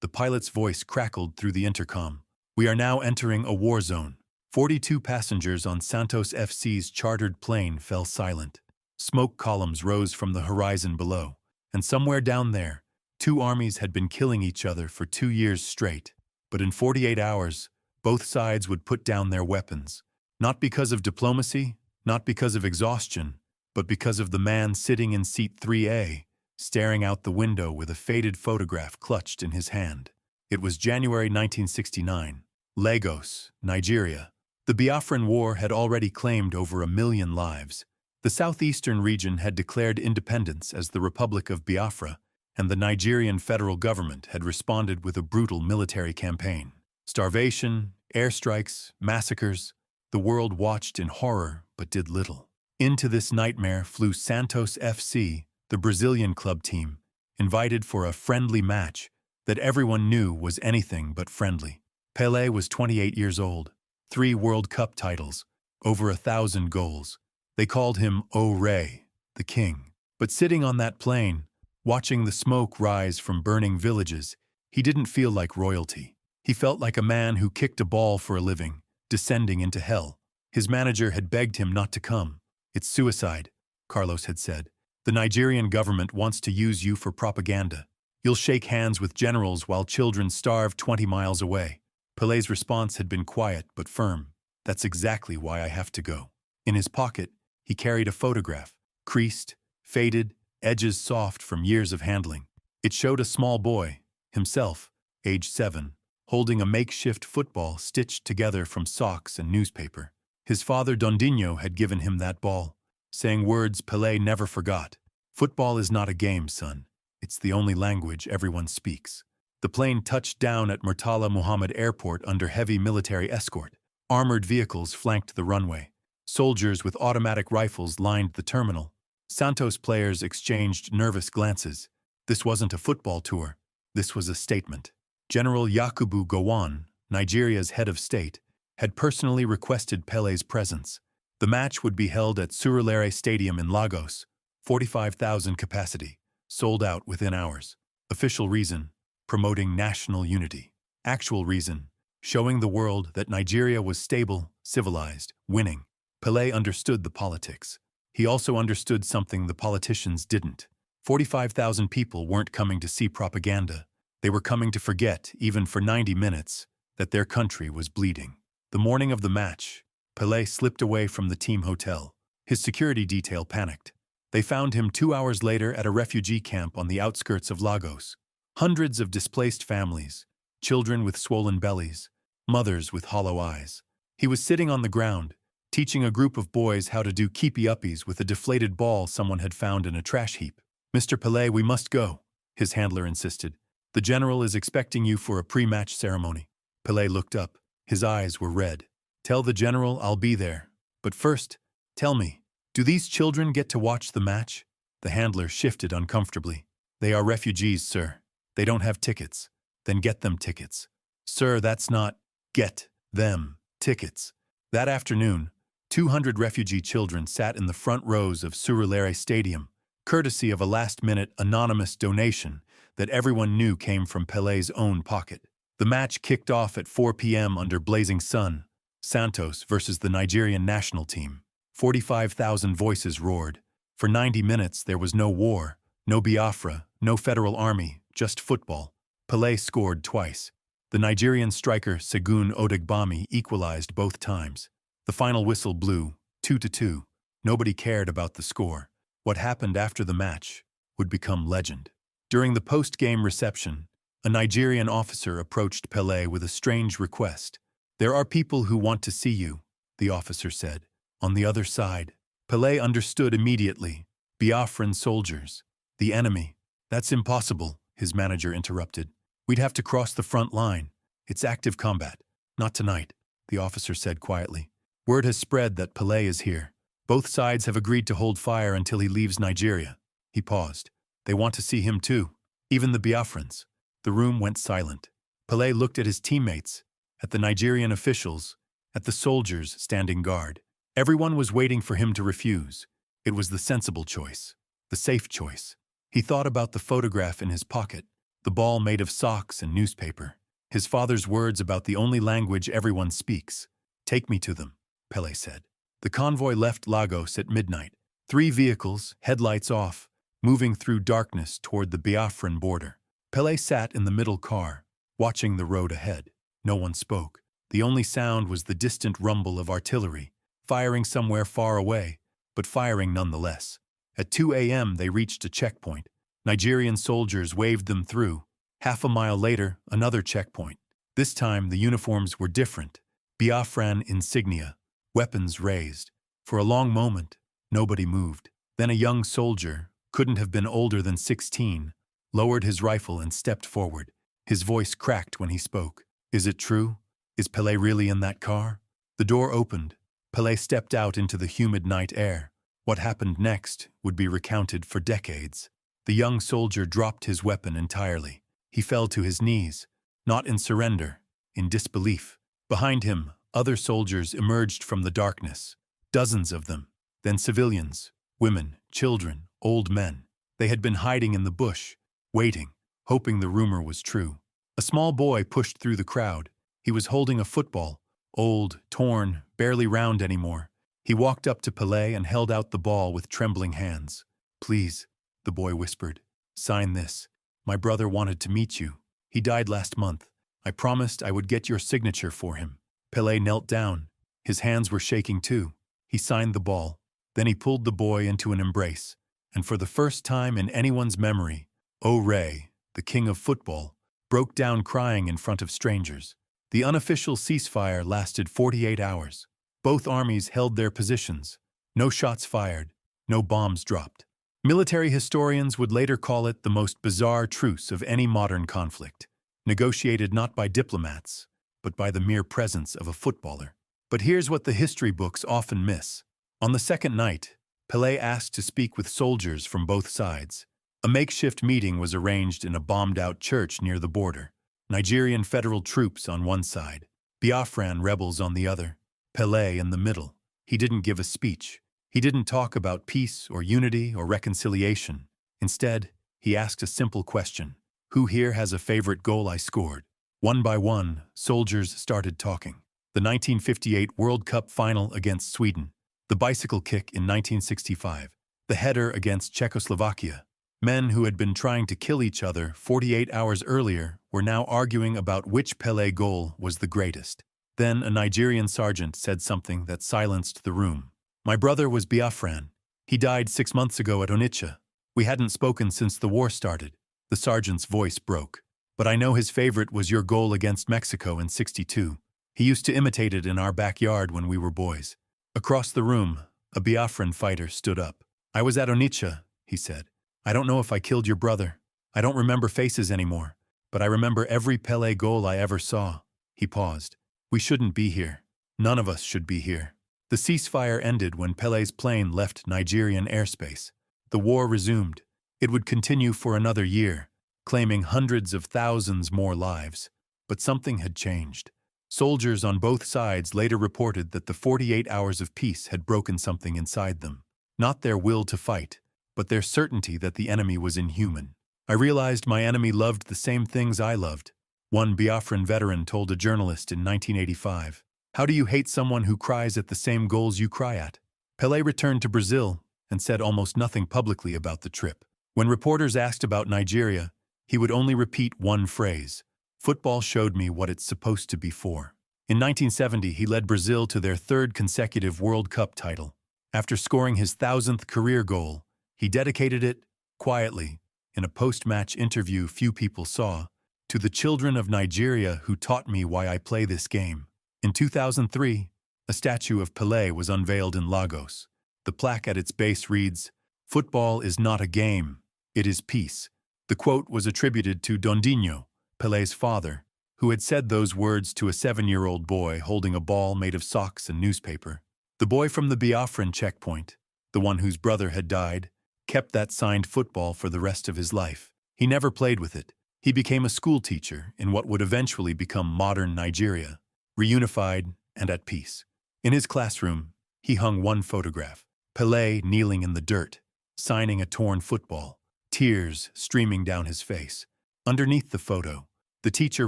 The pilot's voice crackled through the intercom. "We are now entering a war zone." 42 passengers on Santos FC's chartered plane fell silent. Smoke columns rose from the horizon below, and somewhere down there, two armies had been killing each other for 2 years straight. But in 48 hours, both sides would put down their weapons. Not because of diplomacy, not because of exhaustion, but because of the man sitting in seat 3A, staring out the window with a faded photograph clutched in his hand. It was January 1969, Lagos, Nigeria. The Biafran War had already claimed over 1 million lives. The southeastern region had declared independence as the Republic of Biafra, and the Nigerian federal government had responded with a brutal military campaign. Starvation, airstrikes, massacres. The world watched in horror but did little. Into this nightmare flew Santos FC, the Brazilian club team, invited for a friendly match that everyone knew was anything but friendly. Pelé was 28 years old, 3 World Cup titles, over 1,000 goals. They called him O Rei, the king. But sitting on that plane, watching the smoke rise from burning villages, he didn't feel like royalty. He felt like a man who kicked a ball for a living, descending into hell. His manager had begged him not to come. "It's suicide," Carlos had said. "The Nigerian government wants to use you for propaganda. You'll shake hands with generals while children starve 20 miles away." Pelé's response had been quiet but firm. "That's exactly why I have to go." In his pocket, he carried a photograph, creased, faded, edges soft from years of handling. It showed a small boy, himself, age 7, holding a makeshift football stitched together from socks and newspaper. His father Dondinho had given him that ball, saying words Pelé never forgot. "Football is not a game, son. It's the only language everyone speaks." The plane touched down at Murtala Muhammad Airport under heavy military escort. Armored vehicles flanked the runway. Soldiers with automatic rifles lined the terminal. Santos players exchanged nervous glances. This wasn't a football tour. This was a statement. General Yakubu Gowon, Nigeria's head of state, had personally requested Pelé's presence. The match would be held at Surulere Stadium in Lagos, 45,000 capacity, sold out within hours. Official reason: promoting national unity. Actual reason: showing the world that Nigeria was stable, civilized, winning. Pelé understood the politics. He also understood something the politicians didn't. 45,000 people weren't coming to see propaganda. They were coming to forget, even for 90 minutes, that their country was bleeding. The morning of the match, Pelé slipped away from the team hotel. His security detail panicked. They found him 2 hours later at a refugee camp on the outskirts of Lagos. Hundreds of displaced families, children with swollen bellies, mothers with hollow eyes. He was sitting on the ground, teaching a group of boys how to do keepy-uppies with a deflated ball someone had found in a trash heap. "Mr. Pelé, we must go," his handler insisted. "The general is expecting you for a pre-match ceremony." Pelé looked up. His eyes were red. "Tell the general I'll be there. But first, tell me, do these children get to watch the match?" The handler shifted uncomfortably. "They are refugees, sir. They don't have tickets." "Then get them tickets." "Sir, that's not—" "Get them tickets." That afternoon, 200 refugee children sat in the front rows of Surulere Stadium, courtesy of a last-minute anonymous donation that everyone knew came from Pelé's own pocket. The match kicked off at 4 p.m. under blazing sun. Santos versus the Nigerian national team. 45,000 voices roared. For 90 minutes there was no war, no Biafra, no federal army, just football. Pelé scored twice. The Nigerian striker Segun Odegbami equalized both times. The final whistle blew, 2-2. Nobody cared about the score. What happened after the match would become legend. During the post-game reception, a Nigerian officer approached Pelé with a strange request. "There are people who want to see you," the officer said. "On the other side." Pelé understood immediately. Biafran soldiers. The enemy. "That's impossible," his manager interrupted. "We'd have to cross the front line. It's active combat." "Not tonight," the officer said quietly. "Word has spread that Pelé is here. Both sides have agreed to hold fire until he leaves Nigeria." He paused. "They want to see him too. Even the Biafrans." The room went silent. Pelé looked at his teammates, at the Nigerian officials, at the soldiers standing guard. Everyone was waiting for him to refuse. It was the sensible choice, the safe choice. He thought about the photograph in his pocket, the ball made of socks and newspaper. His father's words about the only language everyone speaks. "Take me to them," Pelé said. The convoy left Lagos at midnight. 3 vehicles, headlights off, moving through darkness toward the Biafran border. Pelé sat in the middle car, watching the road ahead. No one spoke. The only sound was the distant rumble of artillery, firing somewhere far away, but firing nonetheless. At 2 a.m. they reached a checkpoint. Nigerian soldiers waved them through. Half a mile later, another checkpoint. This time the uniforms were different. Biafran insignia, weapons raised. For a long moment, nobody moved. Then a young soldier, couldn't have been older than 16, lowered his rifle and stepped forward. His voice cracked when he spoke. "Is it true? Is Pelé really in that car?" The door opened. Pelé stepped out into the humid night air. What happened next would be recounted for decades. The young soldier dropped his weapon entirely. He fell to his knees, not in surrender, in disbelief. Behind him, other soldiers emerged from the darkness, dozens of them. Then civilians, women, children, old men. They had been hiding in the bush, waiting, hoping the rumor was true. A small boy pushed through the crowd. He was holding a football, old, torn, barely round anymore. He walked up to Pelé and held out the ball with trembling hands. "Please," the boy whispered, "sign this. My brother wanted to meet you. He died last month. I promised I would get your signature for him." Pelé knelt down. His hands were shaking too. He signed the ball. Then he pulled the boy into an embrace. And for the first time in anyone's memory, Ray, the king of football, broke down crying in front of strangers. The unofficial ceasefire lasted 48 hours. Both armies held their positions. No shots fired. No bombs dropped. Military historians would later call it the most bizarre truce of any modern conflict, negotiated not by diplomats, but by the mere presence of a footballer. But here's what the history books often miss. On the second night, Pelé asked to speak with soldiers from both sides. A makeshift meeting was arranged in a bombed-out church near the border. Nigerian federal troops on one side, Biafran rebels on the other, Pelé in the middle. He didn't give a speech. He didn't talk about peace or unity or reconciliation. Instead, he asked a simple question. "Who here has a favorite goal I scored?" One by one, soldiers started talking. The 1958 World Cup final against Sweden, the bicycle kick in 1965, the header against Czechoslovakia. Men who had been trying to kill each other 48 hours earlier were now arguing about which Pelé goal was the greatest. Then a Nigerian sergeant said something that silenced the room. "My brother was Biafran. He died 6 months ago at Onitsha. We hadn't spoken since the war started." The sergeant's voice broke. "But I know his favorite was your goal against Mexico in '62. He used to imitate it in our backyard when we were boys." Across the room, a Biafran fighter stood up. "I was at Onitsha," he said. "I don't know if I killed your brother. I don't remember faces anymore, but I remember every Pelé goal I ever saw." He paused. "We shouldn't be here. None of us should be here." The ceasefire ended when Pelé's plane left Nigerian airspace. The war resumed. It would continue for another year, claiming hundreds of thousands more lives. But something had changed. Soldiers on both sides later reported that the 48 hours of peace had broken something inside them. Not their will to fight, but their certainty that the enemy was inhuman. "I realized my enemy loved the same things I loved," one Biafran veteran told a journalist in 1985. "How do you hate someone who cries at the same goals you cry at?" Pelé returned to Brazil and said almost nothing publicly about the trip. When reporters asked about Nigeria, he would only repeat one phrase: "Football showed me what it's supposed to be for." In 1970, he led Brazil to their 3rd consecutive World Cup title. After scoring his 1,000th career goal, he dedicated it, quietly, in a post-match interview few people saw, "to the children of Nigeria who taught me why I play this game." In 2003, a statue of Pelé was unveiled in Lagos. The plaque at its base reads, "Football is not a game, it is peace." The quote was attributed to Dondinho, Pelé's father, who had said those words to a 7-year-old boy holding a ball made of socks and newspaper. The boy from the Biafran checkpoint, the one whose brother had died, kept that signed football for the rest of his life. He never played with it. He became a school teacher in what would eventually become modern Nigeria, reunified and at peace. In his classroom, he hung one photograph: Pelé kneeling in the dirt, signing a torn football, tears streaming down his face. Underneath the photo, the teacher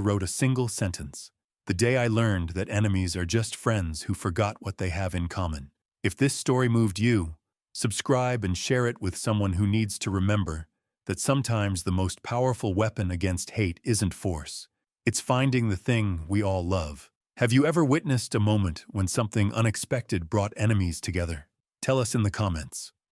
wrote a single sentence: "The day I learned that enemies are just friends who forgot what they have in common." If this story moved you, subscribe and share it with someone who needs to remember that sometimes the most powerful weapon against hate isn't force. It's finding the thing we all love. Have you ever witnessed a moment when something unexpected brought enemies together? Tell us in the comments.